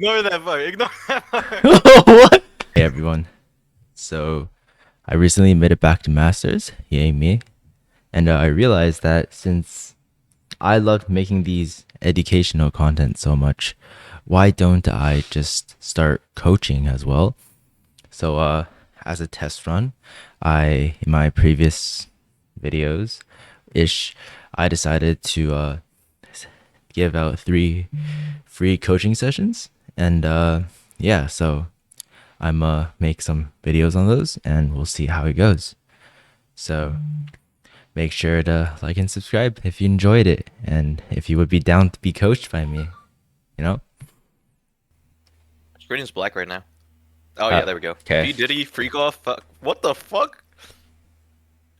Ignore that part. Ignore that part. What? Hey everyone. So I recently made it back to Masters, yay me. And I realized that since I loved making these educational content so much, why don't I just start coaching as well? So as a test run, in my previous videos ish, I decided to give out 3 free coaching sessions and yeah, so I'm make some videos on those and we'll see how it goes. So make sure to like and subscribe if you enjoyed it and if you would be down to be coached by me, you know? Screen is black right now. Oh yeah, there we go. Okay. P Diddy freak off. Fuck. What the fuck?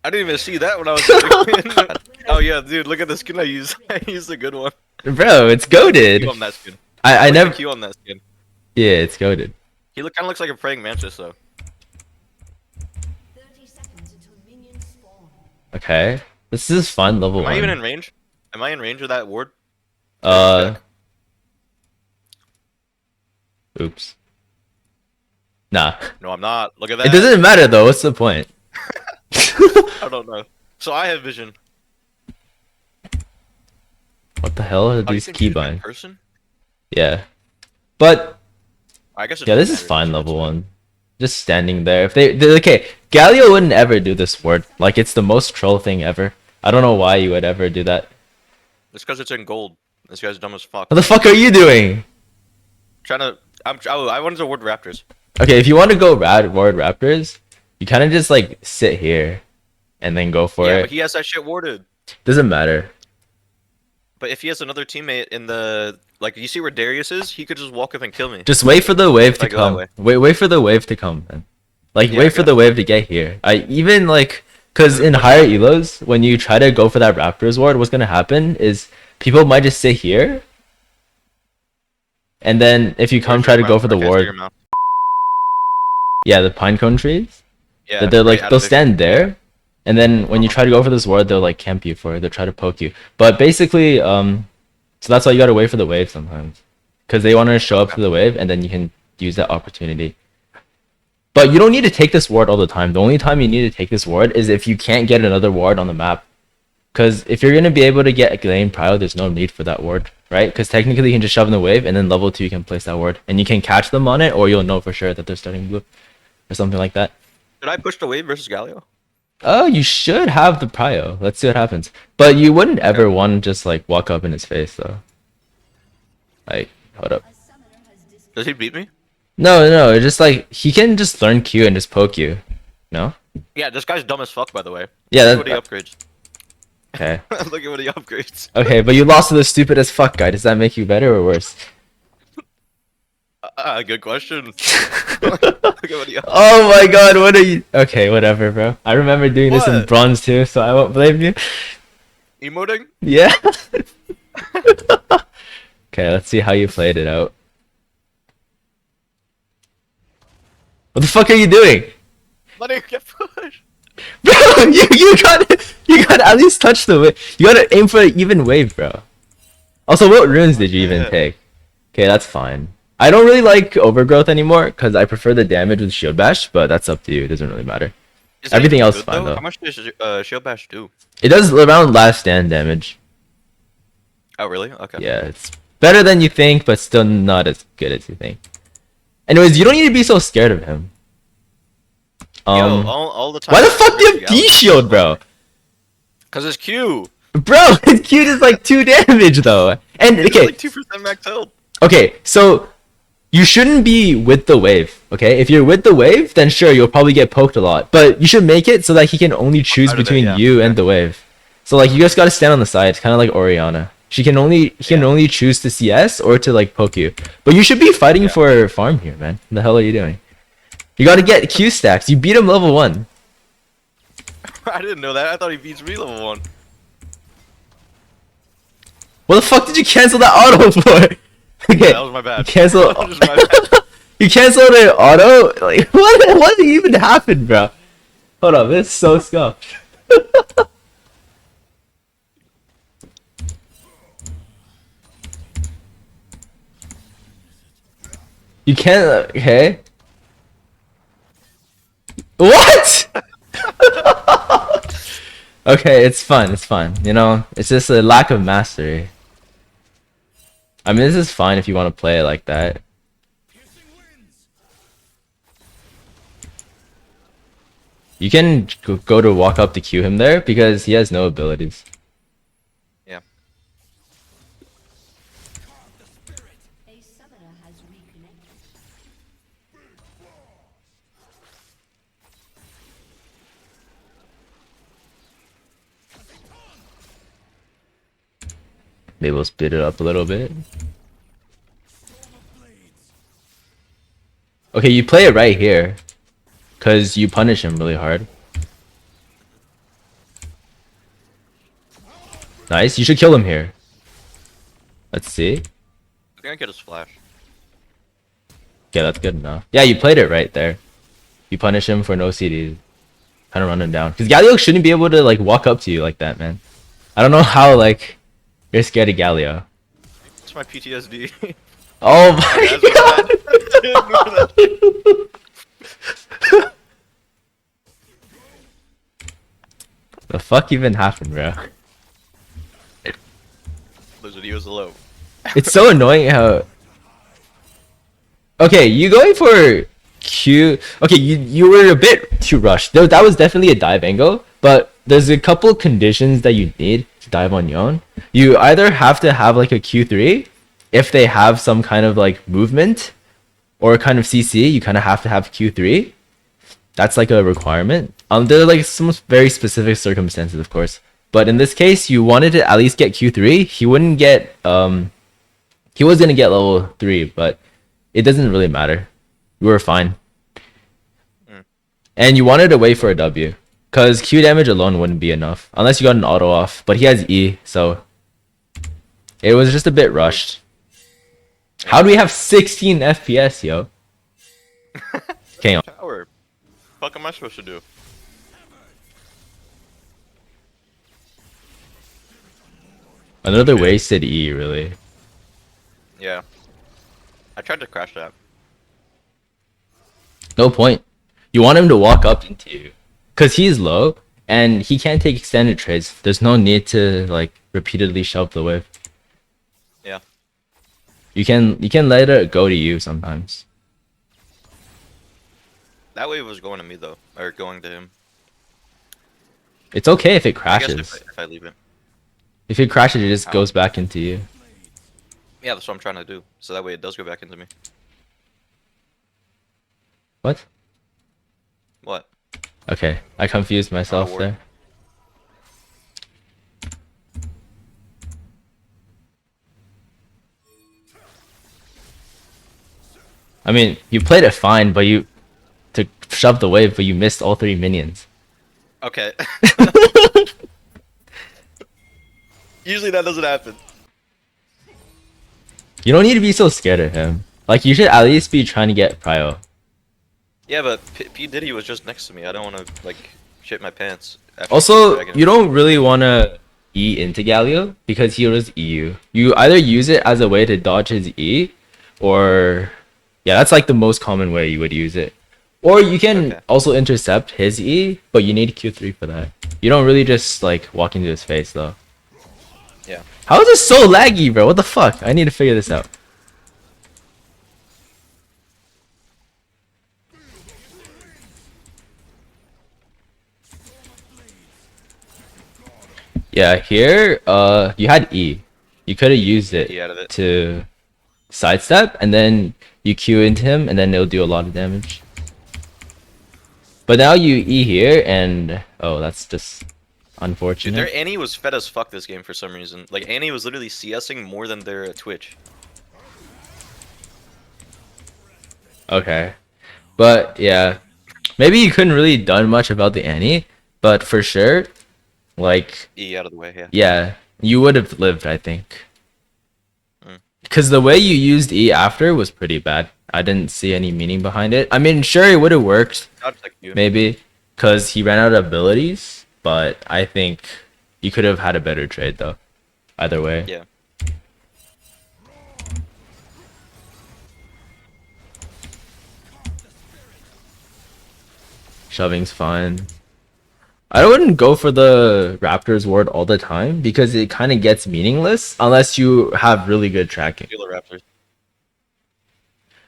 I didn't even see that when I was doing. Oh yeah, dude, look at the skin I use. I used a good one. Bro, it's goaded. Q on that skin. I like never. the Q on that skin. Yeah, it's goaded. He kind of looks like a praying mantis though. 30 seconds until minions spawn. Okay, this is fun. Level Am 1. I even in range? Am I in range of that ward? Oops. Nah. No, I'm not. Look at that. It doesn't matter though. What's the point? I don't know. So I have vision. What the hell are Oh, you these can choose in keybinds? person? Yeah, but I guess. It yeah, this doesn't is matter. fine. Level 1. Just standing there. If they okay, Galio wouldn't ever do this word. Like it's the most troll thing ever. I don't know why you would ever do that. It's because it's in gold. This guy's dumb as fuck. What the fuck are you doing? Trying to. I wanted to ward raptors. Okay, if you want to go ward Raptors, you kind of just like sit here, and then go for Yeah, it. but he has that shit warded. Doesn't matter. But if he has another teammate in the like, you see where Darius is, he could just walk up and kill me. Just wait for the wave If to I go that come. way. Wait for the wave to come, man. Like Yeah, wait I for got the wave to get here. I even like, cause in higher elos, when you try to go for that Raptors ward, what's gonna happen is people might just sit here, and then if you come Where's try your to go mouth? for the I can't see ward, your mouth. yeah, the pinecone trees, Yeah, they're like right out they'll of the- stand there, and then when you try to go for this ward, they'll like camp you for it. They'll try to poke you. But basically, so that's why you gotta wait for the wave sometimes, cause they want to show up Okay. to the wave, and then you can use that opportunity. But you don't need to take this ward all the time. The only time you need to take this ward is if you can't get another ward on the map. Because if you're going to be able to get a lane prio, there's no need for that ward, right? Because technically you can just shove in the wave, and then level 2 you can place that ward. And you can catch them on it, or you'll know for sure that they're starting blue. Or something like that. Did I push the wave versus Galio? Oh, you should have the prio. Let's see what happens. But you wouldn't ever want to just like walk up in his face, though. Like, hold up. A summoner has disconnected. Does he beat me? No, it's just like, he can just learn Q and just poke you. No? Yeah, this guy's dumb as fuck, by the way. Yeah, Look at what he upgrades. Okay. Look at what he upgrades. Okay, but you lost to the stupid as fuck guy. Does that make you better or worse? Good question. Look at what he upgrades. Oh my god, what are you? Okay, whatever, bro. I remember doing this in What? bronze too, so I won't blame you. Emoting? Yeah. Okay, let's see how you played it out. What the fuck are you doing? Let him get pushed. Bro, you gotta at least touch the wave. You gotta aim for an even wave, bro. Also, what runes did you even Yeah. take? Okay, that's fine. I don't really like overgrowth anymore because I prefer the damage with shield bash, but that's up to you. It doesn't really matter. Is that Everything even else is good, fine, though. How much does Shield Bash do? It does around last stand damage. Oh, really? Okay. Yeah, it's better than you think, but still not as good as you think. Anyways, you don't need to be so scared of him. Yo, all the time. Why the fuck do you have D shield, bro? Because it's Q. Bro, his Q is like 2 damage though. And It's okay, like 2% max health. okay, so you shouldn't be with the wave, okay? If you're with the wave, then sure, you'll probably get poked a lot. But you should make it so that he can only choose Out of it, between yeah. you and the wave. So like you just gotta stand on the side, kind of like Oriana. He can only choose to CS or to like poke you. But you should be fighting for farm here, man. What the hell are you doing? You gotta get Q stacks. You beat him level 1. I didn't know that. I thought he beats me level 1. What the fuck did you cancel that auto for? Okay, That was my bad. you cancel. That was my bad. You canceled the auto? Like what even happened, bro? Hold up, this is so scuffed. You can't. Okay. What? Okay, it's fun. It's fun. You know, it's just a lack of mastery. I mean, this is fine if you want to play it like that. You can go to walk up to Q him there because he has no abilities. Yeah. A summoner has reconnected. Maybe we'll speed it up a little bit. Okay, you play it right here. Because you punish him really hard. Nice, you should kill him here. Let's see. I think I get his flash. Okay, that's good enough. Yeah, you played it right there. You punish him for no CD. Kind of run him down. Because Galio shouldn't be able to like walk up to you like that, man. I don't know how like you're scared of Galio. It's my PTSD. Oh my god! The fuck even happened, bro? Those videos low. It's so annoying how. Okay, you going for Q? Okay, you were a bit too rushed. That was definitely a dive angle, but there's a couple conditions that you need to dive on Yone. You either have to have like a Q3 if they have some kind of like movement or kind of CC. You kind of have to have Q3. That's like a requirement. There are like some very specific circumstances, of course. But in this case, you wanted to at least get Q3. He wouldn't get he was gonna get level 3, but it doesn't really matter. You were fine. And you wanted to wait for a W. Cause Q damage alone wouldn't be enough. Unless you got an auto off. But he has E, so it was just a bit rushed. How do we have 16 FPS, yo? Okay, Tower. What am I supposed to do? another wasted E, really. Yeah. I tried to crash that. No point. You want him to walk up into you. Cause he's low and he can't take extended trades. There's no need to like repeatedly shove the whip. Yeah. You can let it go to you sometimes. That wave was going to me though, or going to him. It's okay if it I guess crashes. if I leave it. If it crashes, it just Ow. goes back into you. Yeah, that's what I'm trying to do. So that way it does go back into me. What? What? Okay, I confused myself word. there. I mean, you played it fine, but you to shove the wave, but you missed all 3 minions. Okay. Usually that doesn't happen. You don't need to be so scared of him. Like, you should at least be trying to get prio. Yeah, but P Diddy was just next to me. I don't want to like shit my pants. after Also, dragging you him. don't really want to E into Galio because he was EU. You either use it as a way to dodge his E, or yeah, that's like the most common way you would use it. Or you can Okay. also intercept his E, but you need Q3 for that. You don't really just like walk into his face though. Yeah. How is this so laggy, bro? What the fuck? I need to figure this out. Yeah, here, you had E. You could have used it E out of it. to sidestep, and then you Q into him, and then it'll do a lot of damage. But now you E here, and oh, that's just Dude, unfortunate. their Annie was fed as fuck this game for some reason. Like Annie was literally CSing more than their Twitch. Okay, but yeah, maybe you couldn't really done much about the Annie, but for sure, like E out of the way, yeah. yeah, you would have lived, I think. Mm. Because the way you used E after was pretty bad. I didn't see any meaning behind it. I mean, sure, it would have worked, Dodge like you. maybe, because he ran out of abilities, but I think you could have had a better trade, though. Either way. Yeah. Shoving's fine. I wouldn't go for the Raptors ward all the time because it kind of gets meaningless unless you have really good tracking. Steal the Raptors.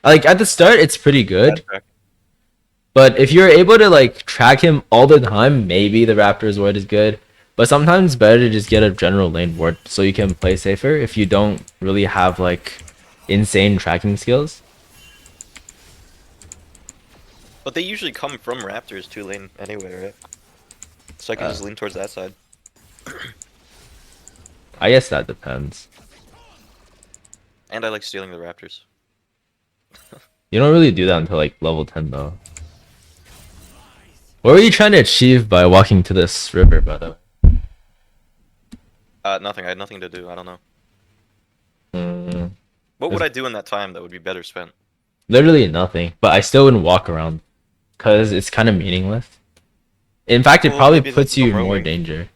Like at the start, it's pretty Bad good, track. but if you're able to like track him all the time, maybe the Raptors ward is good. But sometimes it's better to just get a general lane ward so you can play safer if you don't really have like insane tracking skills. But they usually come from Raptors 2 lane anyway, right? So I can just lean towards that side. I guess that depends. And I like stealing the Raptors. You don't really do that until like level 10 though. What were you trying to achieve by walking to this river, by the way? Nothing. I had nothing to do. I don't know. Mm, What would I do in that time that would be better spent? literally nothing, but I still wouldn't walk around because it's kind of meaningless. In fact, it Well, probably maybe puts you in I'm more roaming. danger.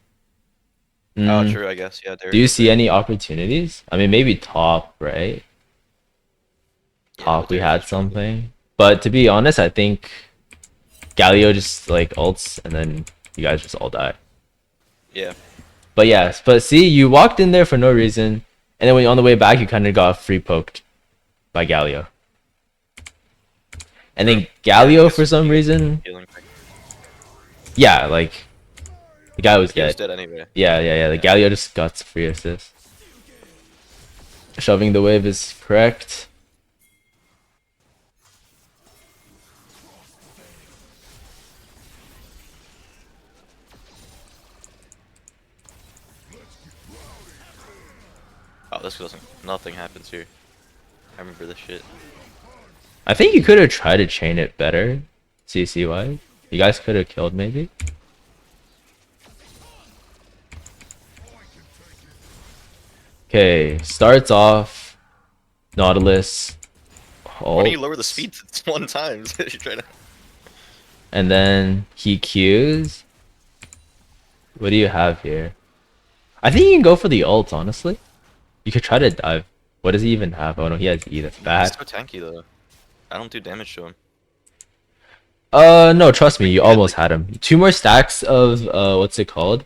Oh, Mm, true. I guess. Yeah. There do you is see that. any opportunities? I mean, maybe top, right? Yeah, Top, but we there had is trouble. something. But to be honest, I think Galio just like ults and then you guys just all die. Yeah. But yes, but see, you walked in there for no reason, and then when you're on the way back, you kind of got free poked by Galio. And then Yeah, I Galio, guess for some he- reason, healing. yeah, like the guy was He was dead. dead anyway. Yeah. The Galio just got free assist. Shoving the wave is correct. Oh, this doesn't. Nothing happens here. I remember this shit. I think you could have tried to chain it better, CC wise. You guys could have killed maybe. Okay, starts off Nautilus Why don't you ult, lower the speed to 1 time? You try to. and then he Qs. What do you have here? I think you can go for the ult, honestly. You could try to dive. What does he even have? Oh no, he has E, that's He's bad. so tanky though. I don't do damage to him. No, trust me, Wait, you you had, almost like- had him. 2 more stacks of, what's it called?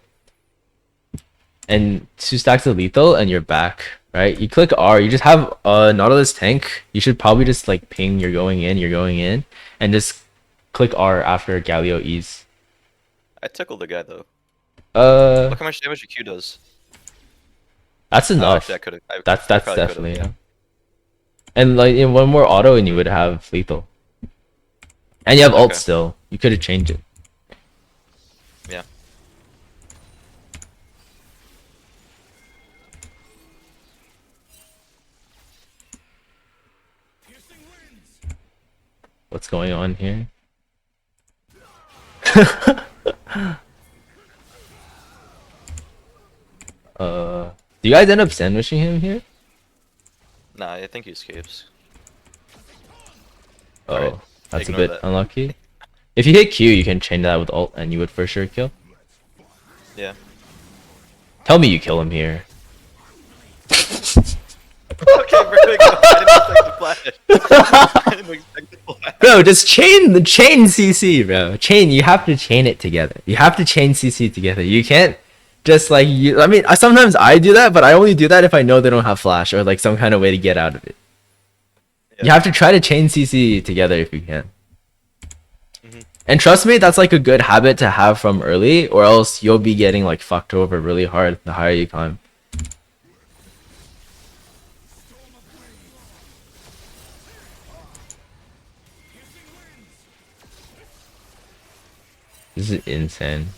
And 2 stacks of lethal, and you're back, right? You click R, you just have Nautilus tank. You should probably just, like, ping, you're going in, and just click R after Galio E's. I tickled the guy though. Uh, Look how much damage your Q does. that's Oh, enough. actually, I could have. That's probably could've, definitely enough. And, like, in one more auto, and you would have lethal. And you have ult Okay. still. You could have changed it. Yeah. What's going on here? Do you guys end up sandwiching him here? Nah, I think he escapes. Oh, Alright, that's a ignore bit that. unlucky. If you hit Q, you can chain that with ult, and you would for sure kill. Yeah. Tell me you kill him here. Okay, bro. I didn't expect the flash. I didn't expect the flash. Bro, just chain the chain CC, bro. Chain. You have to chain it together. You have to chain CC together. You can't just like you. I mean, sometimes I do that, but I only do that if I know they don't have flash or like some kind of way to get out of it. You Yeah. have to try to chain CC together if you can. Mhm. And trust me, that's like a good habit to have from early, or else you'll be getting like fucked over really hard the higher you climb. This is insane.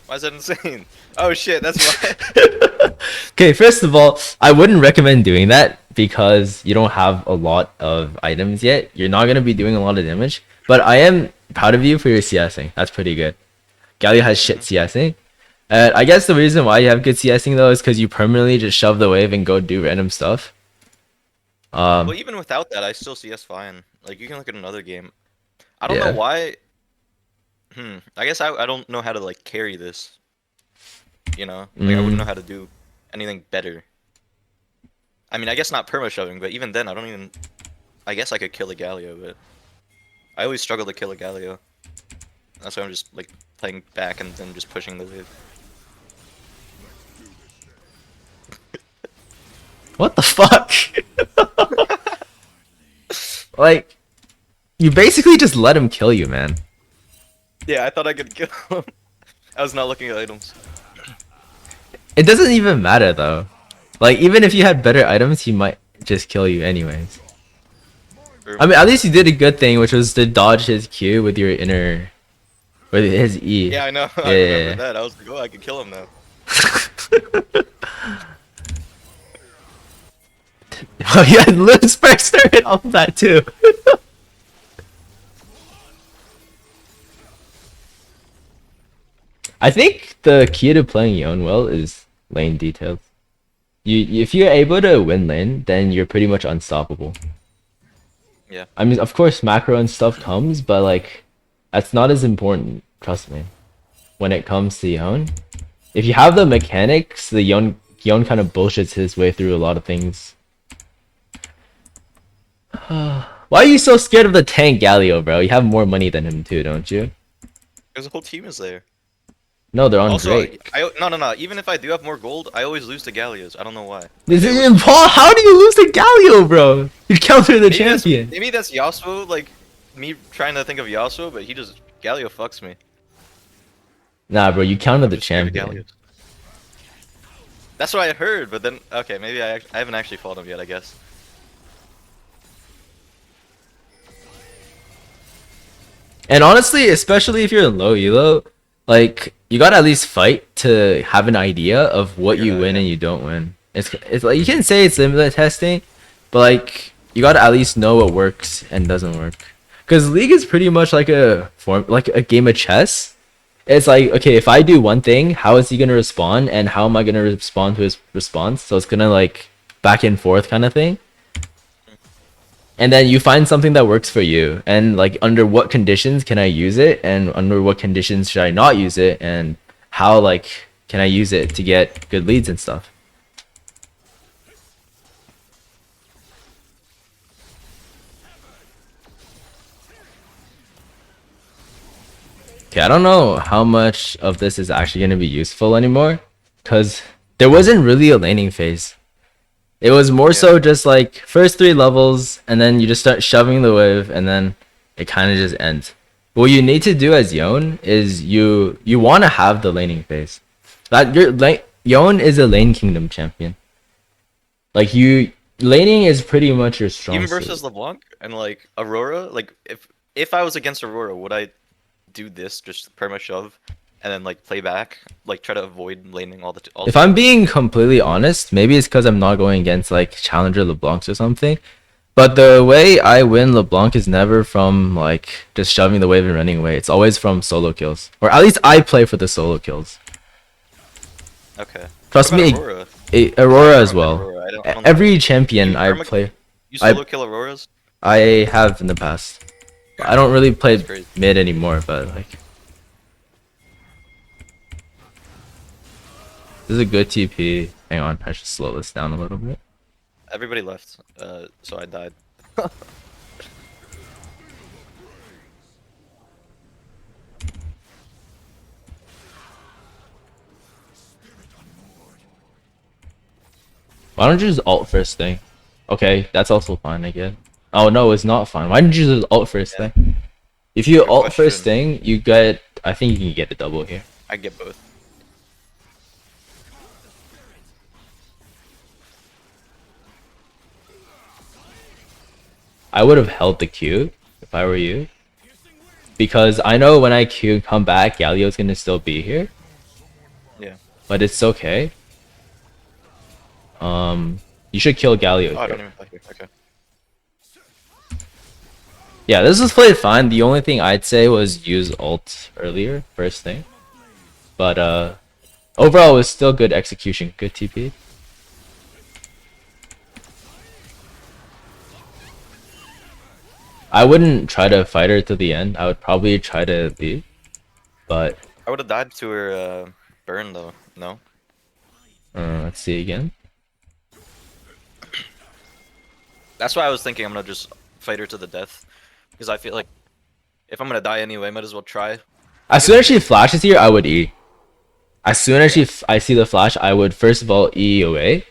Why is that insane? Oh shit, that's why. Okay, first of all, I wouldn't recommend doing that because you don't have a lot of items yet. You're not gonna be doing a lot of damage. But I am proud of you for your CSing. That's pretty good. Galio has shit CSing. I guess the reason why you have good CSing though is because you permanently just shove the wave and go do random stuff. Well, even without that, I still CS fine. Like, you can look at another game. I don't Yeah. know why. I guess I don't know how to, like, carry this. You know? Like, I wouldn't know how to do anything better. I mean, I guess not perma-shoving, but even then, I don't even... I guess I could kill a Galio, but... I always struggle to kill a Galio. That's why I'm just like playing back and then just pushing the wave. What the fuck? Like, you basically just let him kill you, man. Yeah, I thought I could kill him. I was not looking at items. It doesn't even matter though. Like, even if you had better items, he might just kill you anyways. Or, I mean, at least you did a good thing, which was to dodge his Q with your inner, with his E. yeah, I know. I remember Yeah. that. I was like, oh, I could kill him now. Oh yeah, Liz Spectre and all that too. I think the key to playing Yone well is lane details. If you're able to win lane, then you're pretty much unstoppable. Yeah. I mean, of course, macro and stuff comes, but like, that's not as important. Trust me. When it comes to Yone, if you have the mechanics, the Yone kind of bullshits his way through a lot of things. Why are you so scared of the tank Galio, bro? You have more money than him too, don't you? Because the whole team is there. No, they're on Also, Drake. no. Even if I do have more gold, I always lose to Gallios. I don't know why. This They is always- Paul. How do you lose to Galio, bro? You counter the maybe champion. maybe that's Yasuo, like me trying to think of Yasuo, but he just Galio fucks me. Nah, bro, you counter I'm the just scared of champion. Gallios. That's what I heard, but then okay, maybe I haven't actually fought him yet. I guess. And honestly, especially if you're in low elo, like you gotta at least fight to have an idea of what Figure it you out, win yeah. and you don't win. It's like you can say it's limited testing, but like you gotta at least know what works and doesn't work. Cause League is pretty much like a game of chess. It's like, okay, if I do one thing, how is he gonna respond, and how am I gonna respond to his response? So it's gonna like back and forth kind of thing. And then you find something that works for you, and like under what conditions can I use it, and under what conditions should I not use it, and how like can I use it to get good leads and stuff. Okay, I don't know how much of this is actually going to be useful anymore, because there wasn't really a laning phase. It was more Yeah. so just like first 3 levels, and then you just start shoving the wave, and then it kind of just ends. What you need to do as Yone is you want to have the laning phase. That your lane Yone is a lane kingdom champion. Like you, laning is pretty much your strong Even suit. versus LeBlanc and like Aurora, like if I was against Aurora, would I do this just perma shove and then like play back, like try to avoid laning all the If I'm time? being completely honest, maybe it's because I'm not going against like challenger LeBlancs or something. But the way I win LeBlanc is never from like just shoving the wave and running away. It's always from solo kills, or at least I play for the solo kills. Okay. Trust What about me, Aurora? Aurora I as don't know well. Aurora. I don't know. Every champion You I perma play, you I solo kill Auroras? I have in the past. I don't really play That's crazy. mid anymore, but like this is a good TP. Hang on, I should slow this down a little bit. Everybody left, so I died. Why don't you just ult first thing? Okay, that's also fine, I guess. Oh no, it's not fine. Why didn't you just ult first Yeah. thing? If you Good ult first question. thing, you get. I think you can get a double here. I get both. I would have held the Q if I were you, because I know when I Q come back, Galio's gonna still be here, Yeah. but it's okay. You should kill Galio Oh, I don't here. even play here. Okay. Yeah, this was played fine. The only thing I'd say was use ult earlier, first thing. But overall, it was still good execution, good TP. I wouldn't try to fight her to the end. I would probably try to leave. But I would have died to her burn though. No. let's see again. That's why I was thinking I'm gonna just fight her to the death, because I feel like if I'm gonna die anyway, might as well try. As soon as she flashes here, I would E. As soon as I see the flash, I would first of all E away.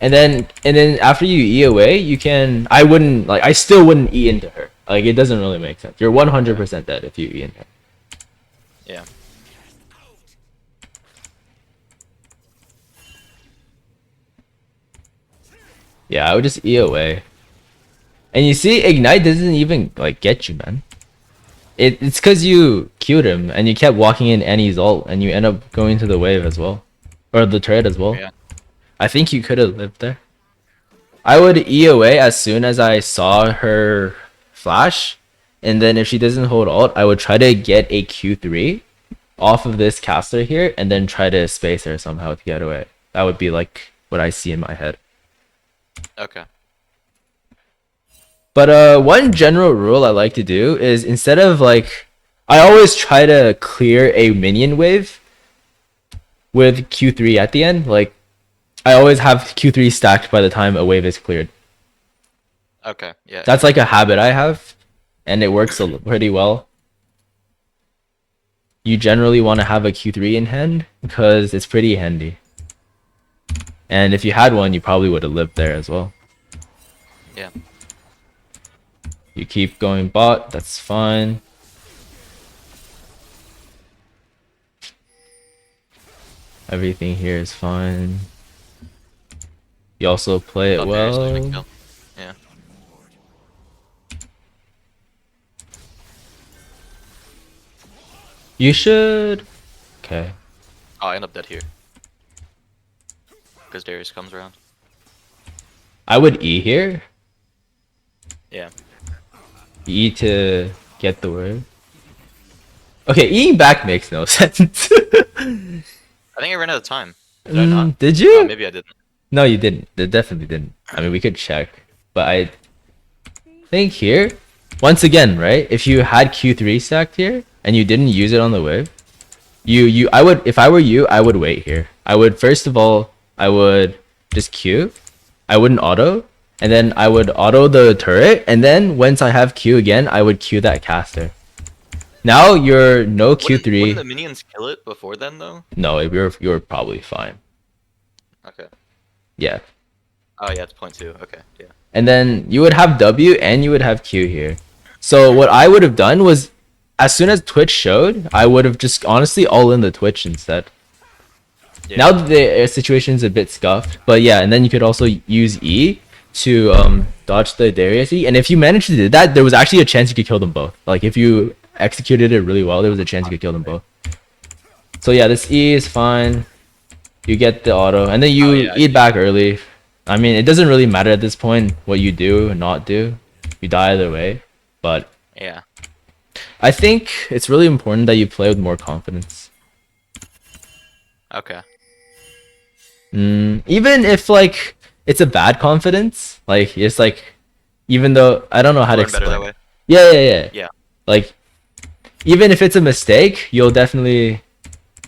And then after you E away, you can I still wouldn't E into her. Like, it doesn't really make sense. You're 100% dead if you E into her. Yeah. Yeah, I would just E away. And you see, Ignite doesn't even like get you, man. It's because you queued him and you kept walking in Annie's ult and you end up going to the wave as well. Or the turret as well. Yeah. I think you could have lived there. I would E away as soon as I saw her flash. And then if she doesn't hold ult, I would try to get a Q3 off of this caster here and then try to space her somehow to get away. That would be like what I see in my head. Okay. But one general rule I like to do is instead of like, I always try to clear a minion wave with Q3 at the end. Like, I always have Q3 stacked by the time a wave is cleared. Okay. Yeah. That's like a habit I have, and it works pretty well. You generally want to have a Q3 in hand because it's pretty handy. And if you had one, you probably would have lived there as well. Yeah. You keep going bot, that's fine. Everything here is fine. You also play it Thought Darius was gonna well. kill. Yeah. You should. Okay. Oh, I end up dead here. Because Darius comes around. I would E here. Yeah. E to get the word. Okay, Eing back makes no sense. I think I ran out of time. Did I not? Did you? Oh, maybe I didn't. No, you didn't. It definitely didn't. I mean, we could check. But I think here, once again, right? If you had Q3 stacked here and you didn't use it on the wave, I would, if I were you, I would wait here. I would, first of all, I would just Q. I wouldn't auto. And then I would auto the turret. And then once I have Q again, I would Q that caster. Now you're no Q3. Wouldn't the minions kill it before then, though? No, you're probably fine. Okay. Yeah. Oh, yeah, it's point 2. Okay, yeah. And then you would have W and you would have Q here. So what I would have done was, as soon as Twitch showed, I would have just honestly all in the Twitch instead. Yeah. Now the situation's a bit scuffed, but yeah, and then you could also use E to dodge the Darius E. And if you managed to do that, there was actually a chance you could kill them both. Like, if you executed it really well, there was a chance you could kill them both. So yeah, this E is fine. You get the auto, and then you eat back early. I mean, it doesn't really matter at this point what you do and not do. You die either way. But Yeah. I think it's really important that you play with more confidence. Okay. Even if like it's a bad confidence, like it's like, even though I don't know how to Learn better that explain. way. Yeah. Yeah. Like, even if it's a mistake, you'll definitely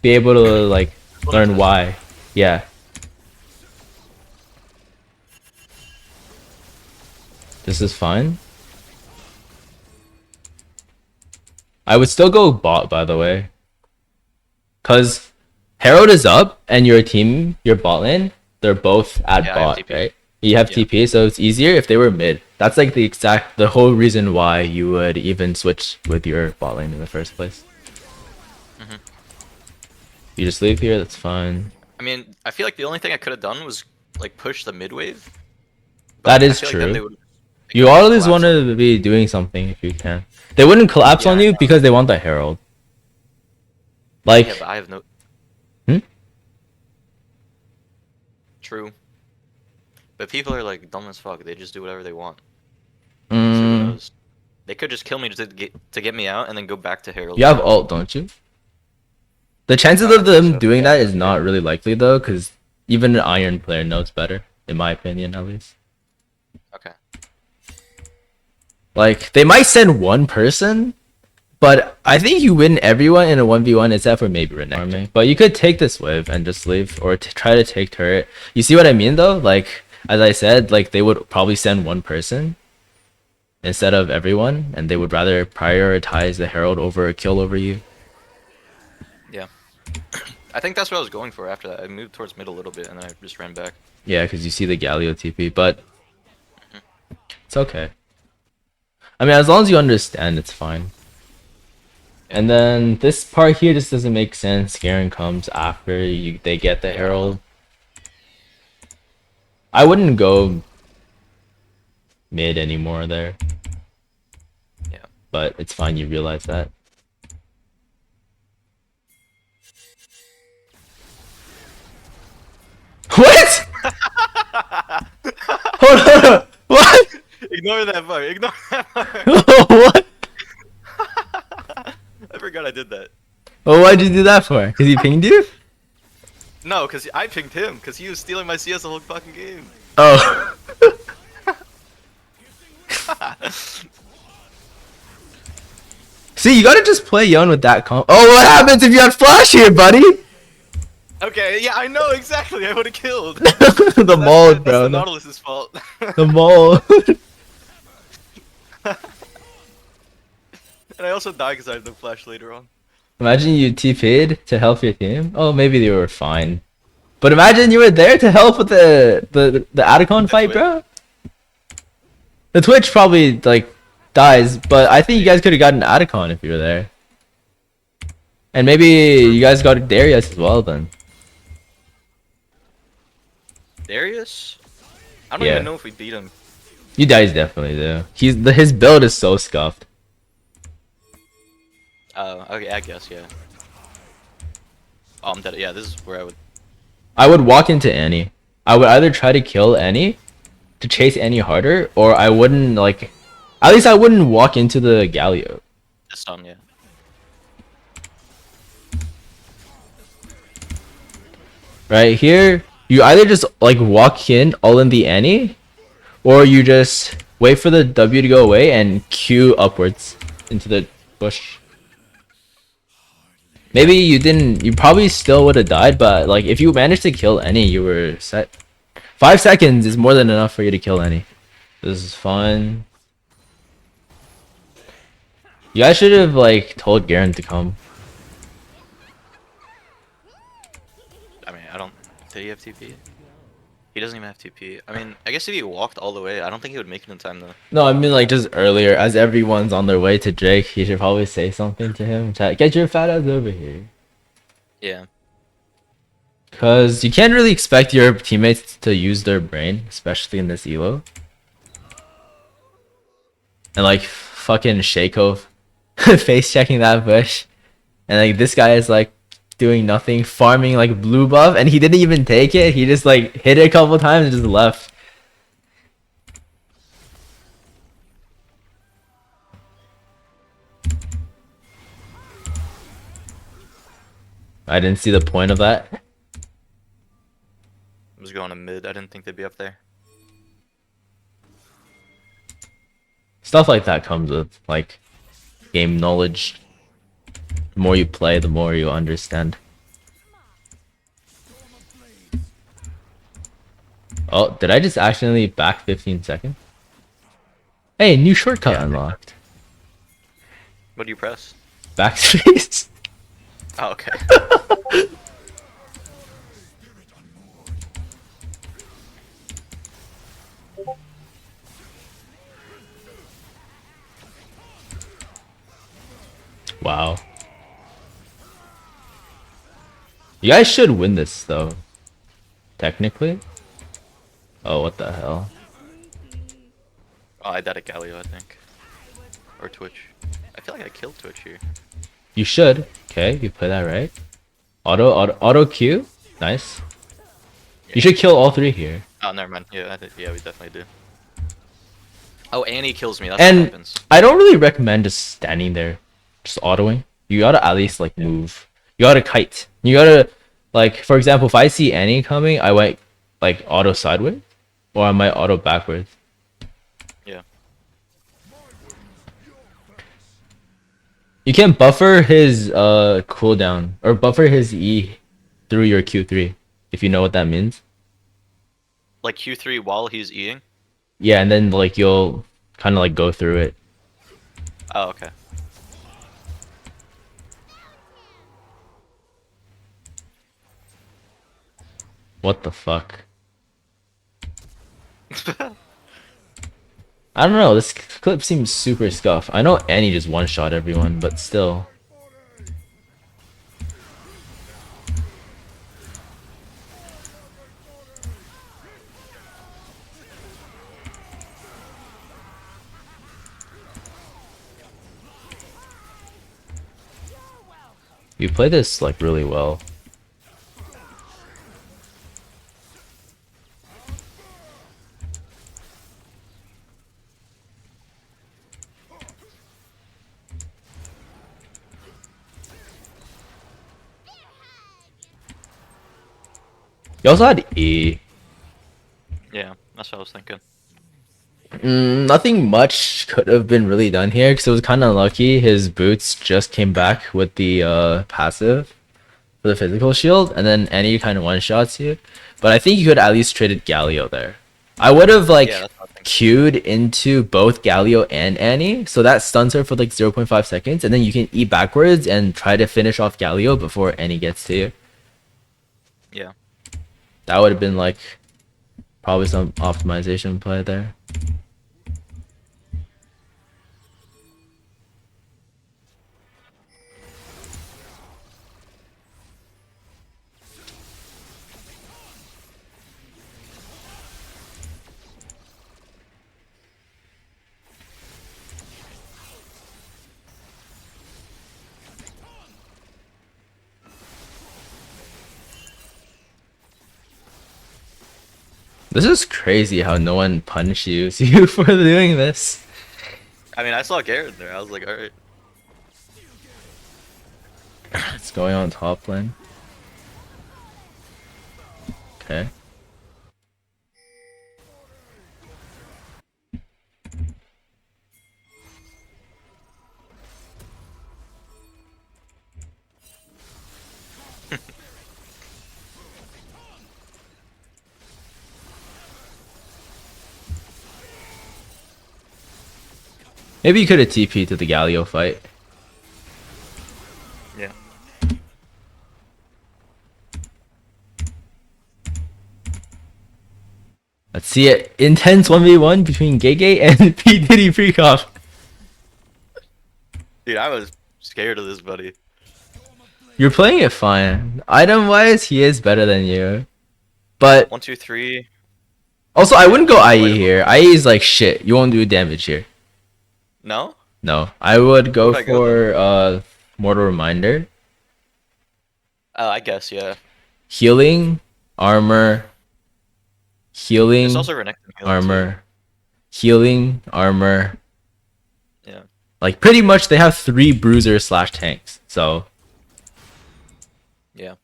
be able to like learn why. Yeah. This is fine. I would still go bot, by the way. Cause Herald is up and your team, your bot lane, they're both at Yeah, I have bot, TP. right? You have Yeah. TP, so it's easier if they were mid. That's like the whole reason why you would even switch with your bot lane in the first place. Mhm. You just leave here, that's fine. I mean, I feel like the only thing I could have done was like push the mid wave. That I is feel like then true. they would- You always want to be doing something if you can. They wouldn't collapse Yeah, on I you know. because they want the Herald. Like, Yeah, but I have no. Hmm? True. But people are like dumb as fuck. They just do whatever they want. So who knows? They could just kill me to get me out and then go back to Herald. you have ult, don't you? The chances I of think them so. doing Yeah, that is not really likely though, because even an Iron player knows better, in my opinion at least. Okay. Like, they might send one person, but I think you win everyone in a 1v1 except for maybe Renekton. But you could take this wave and just leave, or try to take turret. You see what I mean though? Like, as I said, like they would probably send one person instead of everyone, and they would rather prioritize the Herald over a kill over you. Yeah. I think that's what I was going for after that. I moved towards mid a little bit and then I just ran back. Yeah, because you see the Galio TP, but it's okay. I mean, as long as you understand, it's fine. And then this part here just doesn't make sense. Garen comes after they get the Herald. I wouldn't go mid anymore there. Yeah. But it's fine, you realize that. What? Hold on. What? Ignore that part. Ignore that part. What? I forgot I did that. Well, why'd you do that for? Because he pinged you? No, because I pinged him, because he was stealing my CS the whole fucking game. Oh. See, you gotta just play Yone with that comp. Oh, what happens if you had flash here, buddy? Okay, yeah, I know exactly. I would have killed. The mold, bro. That's the Nautilus's fault. The mold. And I also died because I had no flash later on. Imagine you TP'd to help your team. Oh, maybe they were fine. But imagine you were there to help with the Atacon fight, bro. The Twitch probably like dies, but I think you guys could have gotten Atacon if you were there. And maybe you guys got Darius as well then. Darius? I don't Yeah. even know if we beat him. You guys definitely do. His build is so scuffed. Okay, I guess, yeah. Oh, I'm dead. Yeah, this is where I would... I would walk into Annie. I would either try to kill Annie to chase Annie harder, or I wouldn't like. At least I wouldn't walk into the Galio. The stun, yeah. Right here, you either just like walk in all in the Annie, or you just wait for the W to go away and Q upwards into the bush. Maybe you didn't. You probably still would have died, but like if you managed to kill Annie, you were set. 5 seconds is more than enough for you to kill Annie. This is fun. You guys should have like told Garen to come. I mean, I don't... Did he have TP? He doesn't even have TP. I mean, I guess if he walked all the way, I don't think he would make it in time, though. No, I mean like just earlier, as everyone's on their way to Drake, you should probably say something to him. Chat, get your fat ass over here. Yeah. Cause you can't really expect your teammates to use their brain, especially in this elo. And like fucking Shaco face checking that bush. And like this guy is like doing nothing, farming like blue buff, and he didn't even take it. He just like hit it a couple times and just left. I didn't see the point of that. I was going to mid. I didn't think they'd be up there. Stuff like that comes with like game knowledge. The more you play, the more you understand. Oh, did I just accidentally back 15 seconds? Hey, new shortcut Yeah. unlocked. What do you press? Backspace. Oh, okay. Wow. You guys should win this though. Technically. Oh, what the hell? Oh, I died at Galio, I think. Or Twitch. I feel like I killed Twitch here. You should. Okay, you play that right. Auto Q. Nice. You should kill all three here. Oh, never mind. Yeah, yeah, we definitely do. Oh, Annie kills me. That's what And happens. I don't really recommend just standing there, just autoing. You gotta at least like move. You gotta kite. You gotta like, for example, if I see Annie coming, I might like auto sideways, or I might auto backwards. Yeah. You can buffer his cooldown or buffer his E through your Q3 if you know what that means. Like Q3 while he's Eing? Yeah, and then like you'll kind of like go through it. Oh, okay. What the fuck? I don't know. This clip seems super scuff. I know Annie just one shot everyone, but still. You play this like really well. You also had E. Yeah, that's what I was thinking. Nothing much could have been really done here because it was kind of unlucky. His boots just came back with the passive for the physical shield, and then Annie kind of one shots you. But I think you could at least traded Galio there. I would have like Yeah, that's what I think. queued into both Galio and Annie, so that stuns her for like 0.5 seconds, and then you can E backwards and try to finish off Galio before Annie gets to you. Yeah. That would have been like probably some optimization play there. This is crazy how no one punishes you for doing this. I mean, I saw Garrett there. I was like, all right. It's going on top lane. Okay. Maybe you could have TP'd to the Galio fight. Yeah. Let's see it. Intense 1v1 between Gege and P. Diddy Precop. Dude, I was scared of this buddy. You're playing it fine. Item wise, he is better than you. But 1, 2, 3. also, I wouldn't go IE Wait. here. IE is like shit. You won't do damage here. No? No. I would go Where'd I go for Mortal Reminder. Oh, I guess, yeah. Healing, armor, healing, There's also Renekton healing armor, healing, armor. too. Yeah. Like pretty much they have 3 bruisers slash tanks. So Yeah.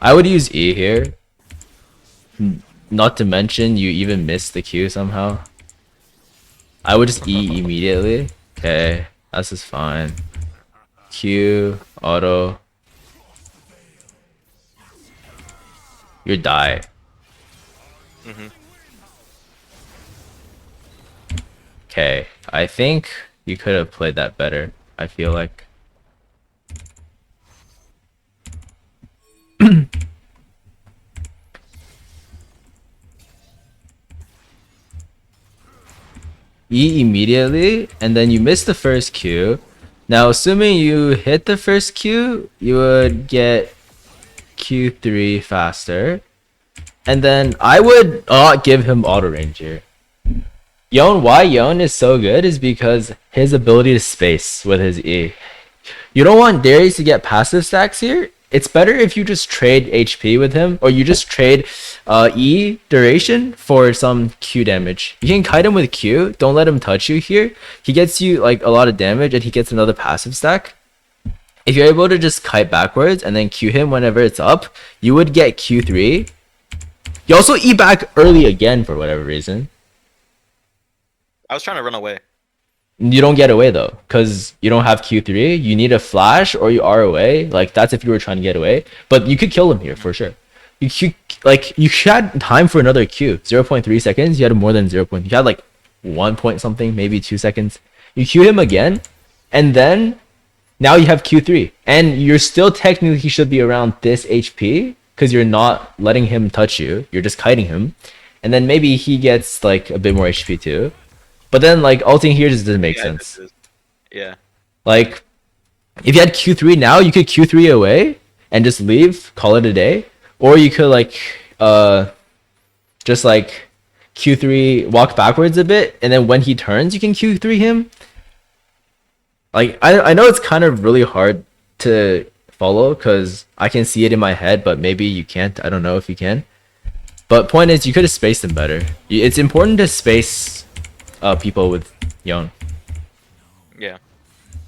I would use E here. Not to mention you even missed the Q somehow. I would just E immediately. Okay, that's just fine. Q, auto. You die. Mm-hmm. Okay, I think you could have played that better. I feel like. E immediately, and then you miss the first Q. Now, assuming you hit the first Q, you would get Q3 faster. And then I would not give him auto range here. Why Yone is so good is because his ability to space with his E. You don't want Darius to get passive stacks here. It's better if you just trade HP with him, or you just trade E duration for some Q damage. You can kite him with Q. Don't let him touch you here. He gets you like a lot of damage, and he gets another passive stack. If you're able to just kite backwards and then Q him whenever it's up, you would get Q3. You also E back early again for whatever reason. I was trying to run away. You don't get away though, because you don't have Q3. You need a flash or you are away. Like that's if you were trying to get away. But you could kill him here for sure. You had time for another Q. 0.3 seconds. You had more than 0. You had like 1 point something, maybe 2 seconds. You Q him again, and then now you have Q3, and you're still technically should be around this HP because you're not letting him touch you. You're just kiting him, and then maybe he gets like a bit more HP too. But then like ulting here just doesn't make Yeah, sense. yeah. Like if you had Q3 now, you could Q3 away and just leave, call it a day, or you could like just like Q3 walk backwards a bit, and then when he turns, you can Q3 him. Like I know it's kind of really hard to follow because I can see it in my head, but maybe you can't. I don't know if you can. But point is, you could have spaced them better. It's important to space people with Yone. Yeah.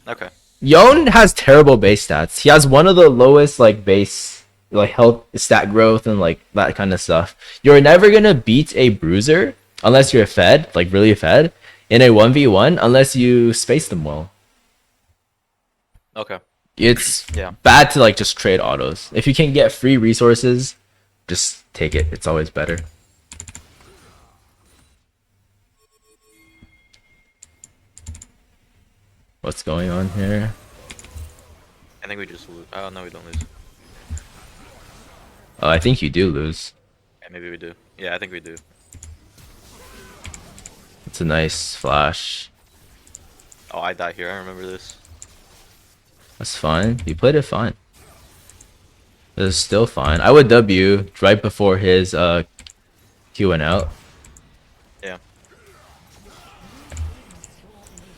Okay. Yone has terrible base stats. He has one of the lowest like base like health stat growth and like that kind of stuff. You're never gonna beat a bruiser unless you're fed, like really fed, in a 1v1 unless you space them well. Okay. It's Yeah. bad to like just trade autos. If you can get free resources, just take it. It's always better. What's going on here? I think we just lose. Oh no, we don't lose. Oh, I think you do lose. Yeah, maybe we do. Yeah, I think we do. It's a nice flash. Oh, I die here. I remember this. That's fine. You played it fine. It was still fine. I would W right before his Q went out. Yeah.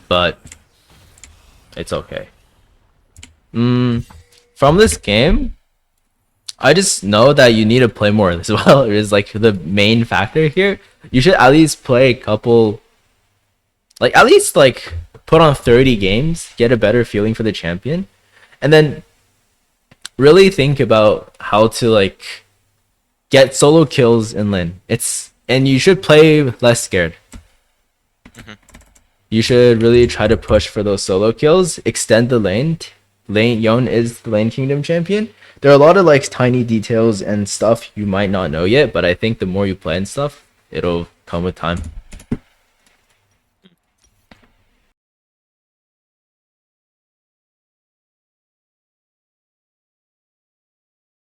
But it's okay. From this game, I just know that you need to play more as well. It is like the main factor here. You should at least play a couple, like at least like put on 30 games, get a better feeling for the champion, and then really think about how to like get solo kills in lane. And you should play less scared. You should really try to push for those solo kills, extend the lane. Yone is the lane kingdom champion. There are a lot of like tiny details and stuff you might not know yet, but I think the more you play and stuff, it'll come with time.